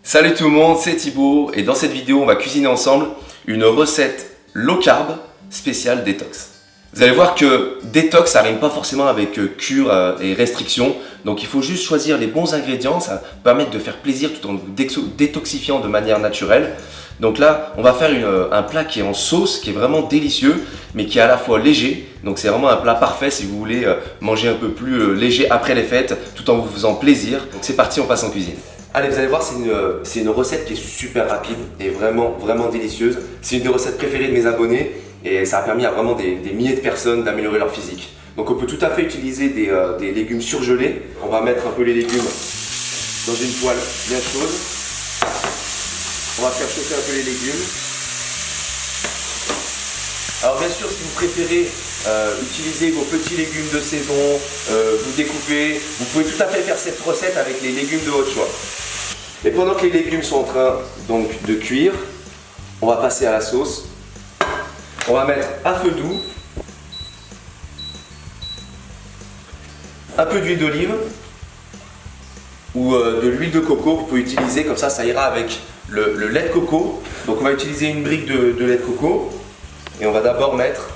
Salut tout le monde, c'est Thibaut et dans cette vidéo on va cuisiner ensemble une recette low carb spéciale détox. Vous allez voir que détox ça rime pas forcément avec cure et restriction, donc il faut juste choisir les bons ingrédients, ça va permettre de faire plaisir tout en détoxifiant de manière naturelle. Donc là on va faire un plat qui est en sauce, qui est vraiment délicieux mais qui est à la fois léger, donc c'est vraiment un plat parfait si vous voulez manger un peu plus léger après les fêtes tout en vous faisant plaisir. Donc c'est parti, on passe en cuisine. Allez, vous allez voir, c'est une recette qui est super rapide et vraiment délicieuse. C'est une des recettes préférées de mes abonnés et ça a permis à vraiment des milliers de personnes d'améliorer leur physique. Donc on peut tout à fait utiliser des légumes surgelés. On va mettre un peu les légumes dans une poêle bien chaude. On va faire chauffer un peu les légumes. Alors bien sûr, si vous préférez utiliser vos petits légumes de saison, vous découpez, vous pouvez tout à fait faire cette recette avec les légumes de votre choix. Et pendant que les légumes sont en train donc de cuire, on va passer à la sauce. On va mettre à feu doux un peu d'huile d'olive ou de l'huile de coco. Vous pouvez utiliser, comme ça ira avec le lait de coco. Donc on va utiliser une brique de lait de coco et on va d'abord mettre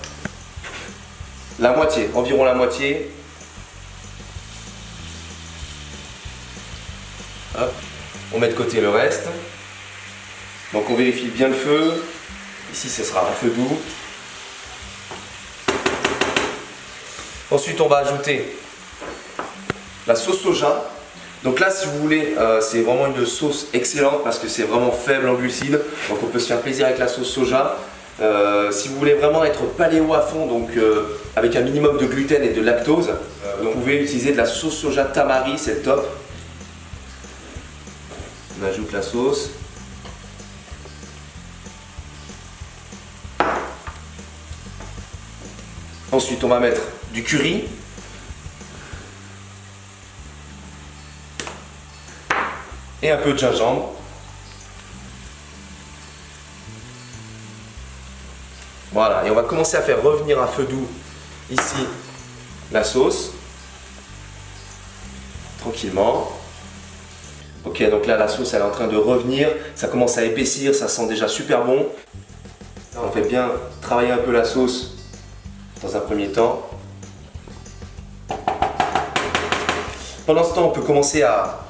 la moitié, environ la moitié. Hop. On met de côté le reste. Donc on vérifie bien le feu. Ici ce sera à feu doux. Ensuite on va ajouter la sauce soja. Donc là si vous voulez, c'est vraiment une sauce excellente parce que c'est vraiment faible en glucides. Donc on peut se faire plaisir avec la sauce soja. Si vous voulez vraiment être paléo à fond, donc avec un minimum de gluten et de lactose, donc vous pouvez utiliser de la sauce soja tamari, c'est top. On ajoute la sauce. Ensuite on va mettre du curry. Et un peu de gingembre. Voilà, et on va commencer à faire revenir à feu doux ici la sauce, tranquillement. Ok, donc là la sauce elle est en train de revenir, ça commence à épaissir, ça sent déjà super bon. Là, on fait bien travailler un peu la sauce dans un premier temps. Pendant ce temps, on peut commencer à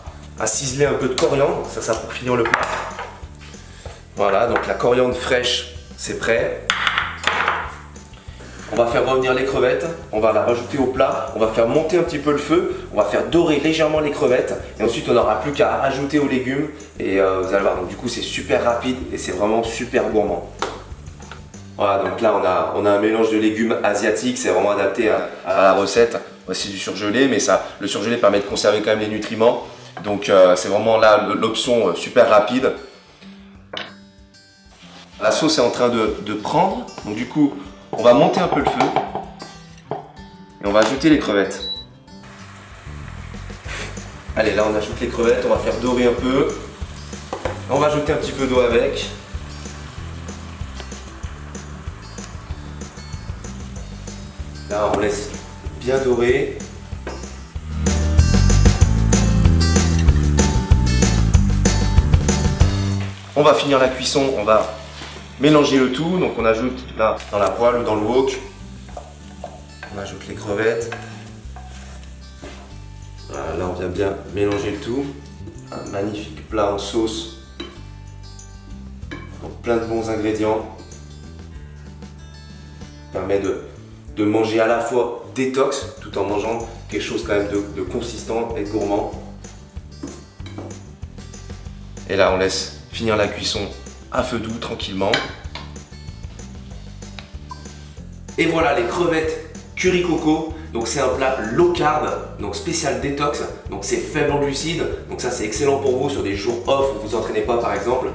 ciseler un peu de coriandre, ça pour finir le plat. Voilà, donc la coriandre fraîche, c'est prêt. On va faire revenir les crevettes, on va la rajouter au plat, on va faire monter un petit peu le feu, on va faire dorer légèrement les crevettes et ensuite on n'aura plus qu'à ajouter aux légumes et vous allez voir, donc du coup c'est super rapide et c'est vraiment super gourmand. Voilà, donc là on a un mélange de légumes asiatiques, c'est vraiment adapté à la recette. Voici du surgelé, mais le surgelé permet de conserver quand même les nutriments, donc c'est vraiment là l'option super rapide. La sauce est en train de prendre, donc du coup on va monter un peu le feu et on va ajouter les crevettes. Allez, là on ajoute les crevettes, on va faire dorer un peu. On va ajouter un petit peu d'eau avec. Là on laisse bien dorer. On va finir la cuisson, on va mélanger le tout, donc on ajoute là dans la poêle ou dans le wok, on ajoute les crevettes. Voilà, là on vient bien mélanger le tout. Un magnifique plat en sauce, donc plein de bons ingrédients. Ça permet de manger à la fois détox tout en mangeant quelque chose quand même de consistant et de gourmand. Et là on laisse finir la cuisson à feu doux tranquillement. Et voilà les crevettes curry coco. Donc c'est un plat low carb, donc spécial détox, donc c'est faible en glucides, donc ça c'est excellent pour vous sur des jours off où vous entraînez pas par exemple.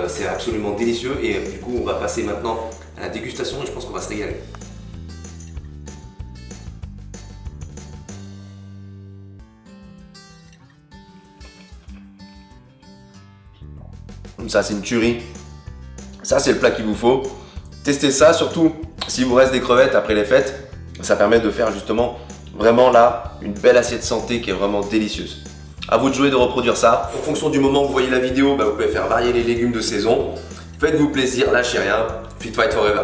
C'est absolument délicieux et du coup on va passer maintenant à la dégustation et je pense qu'on va se régaler. Ça c'est une tuerie, ça c'est le plat qu'il vous faut. Testez ça, surtout s'il vous reste des crevettes après les fêtes, ça permet de faire justement vraiment là une belle assiette santé qui est vraiment délicieuse. À vous de jouer, de reproduire ça. En fonction du moment où vous voyez la vidéo, vous pouvez faire varier les légumes de saison. Faites-vous plaisir, lâchez rien. Fit Fight Forever.